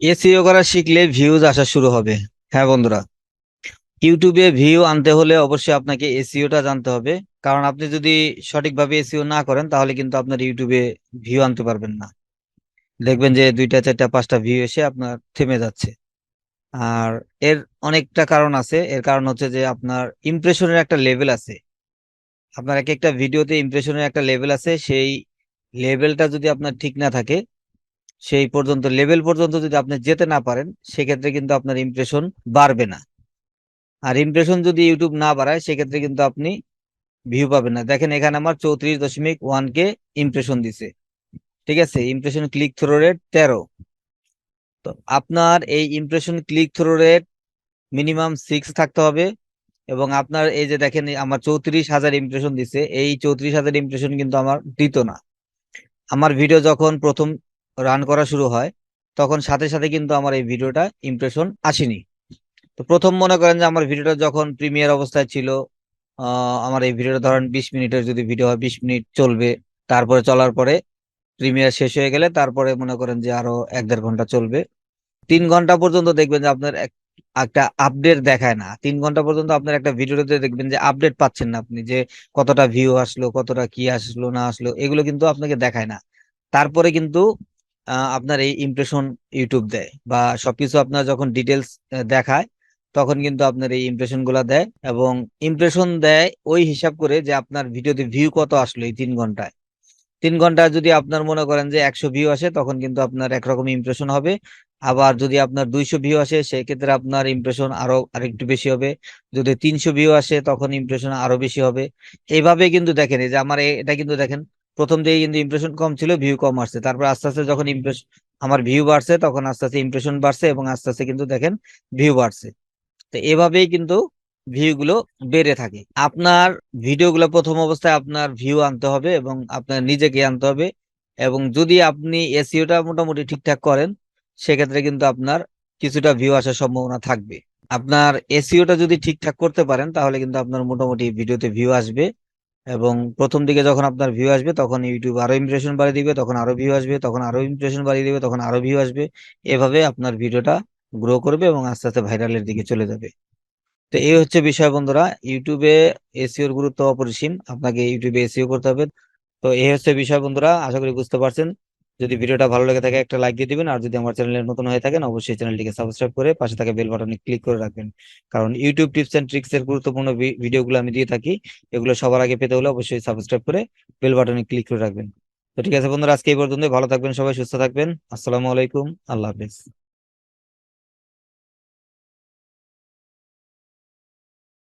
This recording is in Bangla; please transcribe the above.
এসইও করা শিখলে ভিউজ আসা শুরু হবে। হ্যাঁ বন্ধুরা, ইউটিউবে ভিউ আনতে হলে অবশ্যই আপনাকে এসইওটা জানতে হবে। কারণ আপনি যদি সঠিকভাবে এসইও না করেন তাহলে কিন্তু আপনার ইউটিউবে ভিউ আনতে পারবেন না। দেখবেন যে দুইটা চারটা পাঁচটা ভিউ এসে আপনার থেমে যাচ্ছে। আর এর অনেকটা কারণ আছে। এর কারণ হচ্ছে যে আপনার ইমপ্রেশনের একটা লেভেল আছে। আপনার এক একটা ভিডিওতে ইমপ্রেশনের একটা লেভেল আছে। সেই লেভেলটা যদি আপনার ঠিক না থাকে, সেই পর্যন্ত লেভেল পর্যন্ত যদি আপনি যেতে না পারেন, সেক্ষেত্রে কিন্তু আপনার ইমপ্রেশন বাড়বে না। আর ইমপ্রেশন যদি ইউটিউব না বাড়ায় সেক্ষেত্রে কিন্তু আপনি ভিউ পাবেন না। দেখেন এখানে আমার 34.1 কে ইমপ্রেশন দিছে। ঠিক আছে, ইমপ্রেশন ক্লিক থ্রু রেট 13। তো আপনার এই impression click through rate minimum 6 থাকতে হবে। এবং আপনার এই যে দেখেন আমার 34,000 ইমপ্রেশন দিছে, এই 34,000 ইমপ্রেশন কিন্তু আমার দিত না। আমার ভিডিও যখন প্রথম রান করা শুরু হয় তখন সাথে সাথে কিন্তু আমার এই ভিডিওটা ইমপ্রেশন আসেনি। তো প্রথম মনে করেন যে আমার ভিডিওটা যখন প্রিমিয়ার অবস্থায় ছিল, আমার এই ভিডিওটা ধরেন 20 মিনিটের যদি ভিডিও হয় 20 মিনিট চলবে। তারপরে চলার পরে প্রিমিয়ার শেষ হয়ে গেলে তারপরে মনে করেন যে আরো 1-1.5 ঘন্টা চলবে। 3 ঘন্টা পর্যন্ত দেখবেন যে আপনার একটা আপডেট দেখায় না। 3 ঘন্টা পর্যন্ত আপনার একটা ভিডিওতে দেখবেন যে আপডেট পাচ্ছেন না আপনি, যে কতটা ভিউ আসলো, কতটা কি আসলো না আসলো, এগুলো কিন্তু আপনাকে দেখায় না। তারপরে কিন্তু আপনার এই ইমপ্রেশন ইউটিউব দেয় বা সবকিছু আপনার যখন ডিটেলস দেখায়, তখন কিন্তু আপনার এই ইমপ্রেশন গুলা দেয়। এবং ইমপ্রেশন দেয় ওই হিসাব করে যে আপনার ভিডিওতে ভিউ কত আসলো এই 3 ঘন্টায়। 3 ঘন্টায় যদি আপনার মনে করেন যে 100 ভিউ আসে তখন কিন্তু আপনার একরকম ইমপ্রেশন হবে। আবার যদি আপনার 200 ভিউ আসে সেক্ষেত্রে আপনার ইমপ্রেশন আরো আরেকটু বেশি হবে। যদি 300 ভিউ আসে তখন ইমপ্রেশন আরো বেশি হবে। এইভাবে কিন্তু দেখেন, এই যে আমার এটা কিন্তু দেখেন, প্রথম দিকে কিন্তু ইমপ্রেশন কম ছিল, ভিউ কম আসছে। তারপর আস্তে আস্তে যখন ইমপ্রেশন আমার ভিউ বাড়ছে তখন আস্তে আস্তে ইমপ্রেশন বাড়ছে এবং আস্তে আস্তে কিন্তু দেখেন ভিউ বাড়ছে। তো এভাবেই কিন্তু ভিউ গুলো বেড়ে থাকে। আপনার ভিডিওগুলো প্রথম অবস্থায় আপনার ভিউ আনতে হবে এবং আপনার নিজেকে আনতে হবে। এবং যদি আপনি এসইওটা মোটামুটি ঠিকঠাক করেন সেক্ষেত্রে কিন্তু আপনার কিছুটা ভিউ আসার সম্ভাবনা থাকবে। আপনার এসইওটা যদি ঠিকঠাক করতে পারেন তাহলে কিন্তু আপনার মোটামুটি ভিডিওতে ভিউ আসবে। এবং প্রথম দিকে যখন আপনার ভিউ আসবে তখন ইউটিউব আরো ইমপ্রেশন বাড়িয়ে দিবে, তখন আরো ভিউ আসবে, তখন আরো ইমপ্রেশন বাড়িয়ে দিবে, তখন আরো ভিউ আসবে। এভাবে আপনার ভিডিওটা গ্রো করবে এবং আস্তে আস্তে ভাইরালের দিকে চলে যাবে। তো এই হচ্ছে বিষয় বন্ধুরা, ইউটিউবে এসইওর গুরুত্ব অপরিসীম। আপনাকে ইউটিউবে এসইও করতে হবে। তো এই হচ্ছে বিষয় বন্ধুরা, আশা করি বুঝতে পারছেন। যদি ভিডিওটা ভালো লেগে থাকে একটা লাইক দিয়ে দিবেন, আর যদি আমার চ্যানেলে নতুন হয়ে থাকেন অবশ্যই চ্যানেলটিকে সাবস্ক্রাইব করে পাশে থাকা বেল বাটনে ক্লিক করে রাখবেন। কারণ ইউটিউব টিপস এন্ড ট্রিক্স এর গুরুত্বপূর্ণ ভিডিওগুলো আমি দিয়ে থাকি। এগুলো সবার আগে পেতে হলে অবশ্যই সাবস্ক্রাইব করে বেল বাটনে ক্লিক করে রাখবেন। তো ঠিক আছে বন্ধুরা, আজকে এই পর্যন্ত। ভালো থাকবেন সবাই, সুস্থ থাকবেন। আসসালামু আলাইকুম, আল্লাহ হাফেজ।